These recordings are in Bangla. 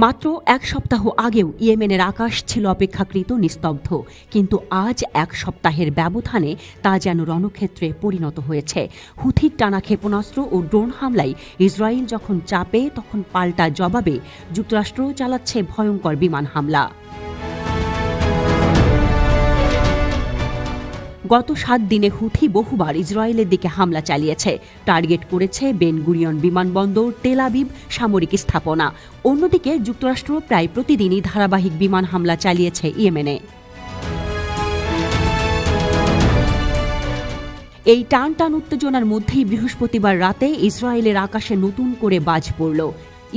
মাত্র এক সপ্তাহ আগেও ইয়েমেনের আকাশ ছিল অপেক্ষাকৃত নিস্তব্ধ, কিন্তু আজ এক সপ্তাহের ব্যবধানে তা যেন রণক্ষেত্রে পরিণত হয়েছে। হুথির টানা ক্ষেপণাস্ত্র ও ড্রোন হামলায় ইসরায়েল যখন চাপে, তখন পাল্টা জবাবে যুক্তরাষ্ট্র চালাচ্ছে ভয়ঙ্কর বিমান হামলা। গত 7 দিনে হুথি বহুবার ইসরায়েলের দিকে হামলা চালিয়েছে। টার্গেট করেছে বেন গুরিয়ন বিমানবন্দর, তেল আবিব সামরিক স্থাপনা। অন্যদিকে যুক্তরাষ্ট্র প্রায় প্রতিদিনই ধারাবাহিক বিমান হামলা চালিয়েছে ইয়েমেনে। এই টান উত্তেজনার মধ্যেই বৃহস্পতিবার রাতে ইসরায়েলের আকাশে নতুন করে বাজ পড়ল।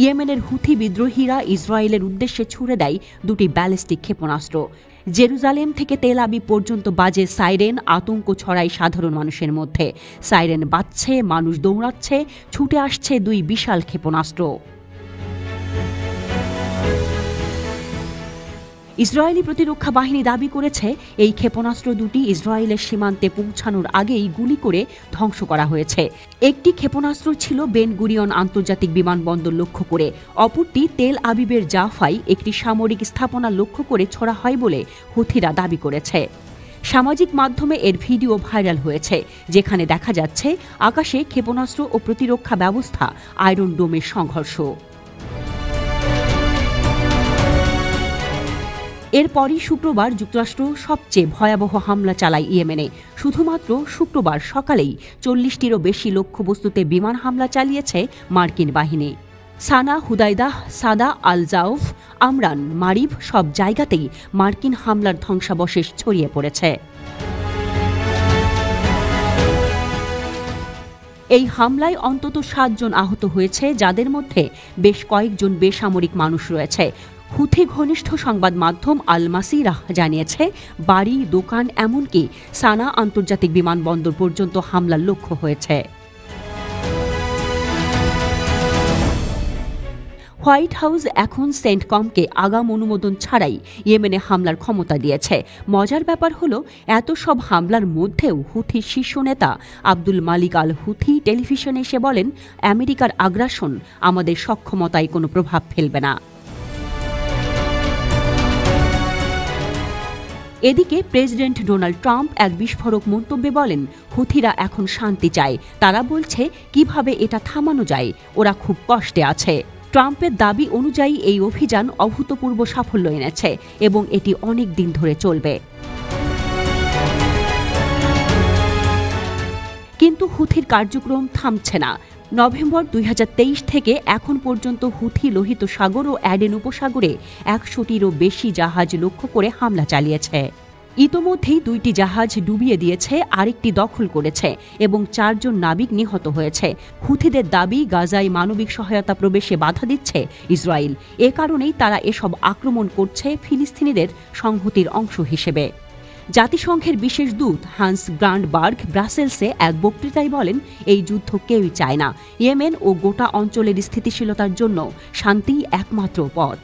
ইয়েমেনের হুথি বিদ্রোহীরা ইসরায়েলের উদ্দেশ্যে ছুড়ে দেয় 2টি ব্যালিস্টিক ক্ষেপণাস্ত্র। জেরুজালেম থেকে তেল আবিব পর্যন্ত বাজে সাইরেন, আতঙ্ক ছড়ায় সাধারণ মানুষের মধ্যে। সাইরেন বাজছে, মানুষ দৌড়াচ্ছে, ছুটে আসছে 2 বিশাল ক্ষেপণাস্ত্র। ইসরায়েলি প্রতিরক্ষা বাহিনী দাবি করেছে এই ক্ষেপণাস্ত্র 2টি ইসরায়েলের সীমান্তে পৌঁছানোর আগেই গুলি করে ধ্বংস করা হয়েছে। একটি ক্ষেপণাস্ত্র ছিল বেন গুরিয়ন আন্তর্জাতিক বিমানবন্দর লক্ষ্য করে, অপরটি তেল আবিবের জাফায় একটি সামরিক স্থাপনা লক্ষ্য করে ছোড়া হয় বলে হুথিরা দাবি করেছে। সামাজিক মাধ্যমে এর ভিডিও ভাইরাল হয়েছে, যেখানে দেখা যাচ্ছে আকাশে ক্ষেপণাস্ত্র ও প্রতিরক্ষা ব্যবস্থা আয়রন ডোমের সংঘর্ষ। এরপরই শুক্রবার যুক্তরাষ্ট্র সবচেয়ে ভয়াবহ হামলা চালায় ইয়েমেনে। শুধুমাত্র শুক্রবার সকালেই 40টিরও বেশি লক্ষ্যবস্তুতে বিমান হামলা চালিয়েছে মার্কিন বাহিনী। সানা, হুদাইদাহ, সাদা, আল জাউফ, আমরান, মারিব সব জায়গাতেই মার্কিন হামলার ধ্বংসাবশেষ ছড়িয়ে পড়েছে। এই হামলায় অন্তত 7 জন আহত হয়েছে, যাদের মধ্যে বেশ কয়েকজন বেসামরিক মানুষ রয়েছে। হুথি ঘনিষ্ঠ সংবাদ মাধ্যম আল মাসিরাহ জানিয়েছে, বাড়ি, দোকান, এমনকি সানা আন্তর্জাতিক বিমানবন্দর পর্যন্ত হামলার লক্ষ্য হয়েছে। হোয়াইট হাউস এখন সেন্টকমকে আগাম অনুমোদন ছাড়াই ইয়েমেনে হামলার ক্ষমতা দিয়েছে। মজার ব্যাপার হলো, এত সব হামলার মধ্যেও হুথির শীর্ষ নেতা আব্দুল মালিক আল হুথি টেলিভিশনে এসে বলেন, আমেরিকার আগ্রাসন আমাদের সক্ষমতায় কোনো প্রভাব ফেলবে না। এদিকে প্রেসিডেন্ট ডোনাল্ড ট্রাম্প এক বিস্ফোরক মন্তব্যে বলেন, হুথিরা এখন শান্তি চায়। তারা বলছে কিভাবে এটা থামানো যায়, ওরা খুব কষ্টে আছে। ট্রাম্পের দাবি অনুযায়ী এই অভিযান অভূতপূর্ব সাফল্য এনেছে এবং এটি অনেক দিন ধরে চলবে। কিন্তু হুথির কার্যক্রম থামছে না। নভেম্বর 2023 থেকে এখন পর্যন্ত হুথি লোহিত সাগর ও অ্যাডেন উপসাগরে 100টিরও বেশি জাহাজ লক্ষ্য করে হামলা চালিয়েছে। ইতোমধ্যেই 2টি জাহাজ ডুবিয়ে দিয়েছে, আরেকটি দখল করেছে এবং 4 জন নাবিক নিহত হয়েছে। হুথিদের দাবি, গাজায় মানবিক সহায়তা প্রবেশে বাধা দিচ্ছে ইসরায়েল। এ কারণেই তারা এসব আক্রমণ করছে ফিলিস্তিনিদের সংহতির অংশ হিসেবে। জাতিসংঘের বিশেষ দূত হান্স গ্রান্ডবার্গ ব্রাসেলসে এক বক্তৃতায় বলেন, এই যুদ্ধ কেউই চায় না। ইয়েমেন ও গোটা অঞ্চলের স্থিতিশীলতার জন্য শান্তিই একমাত্র পথ।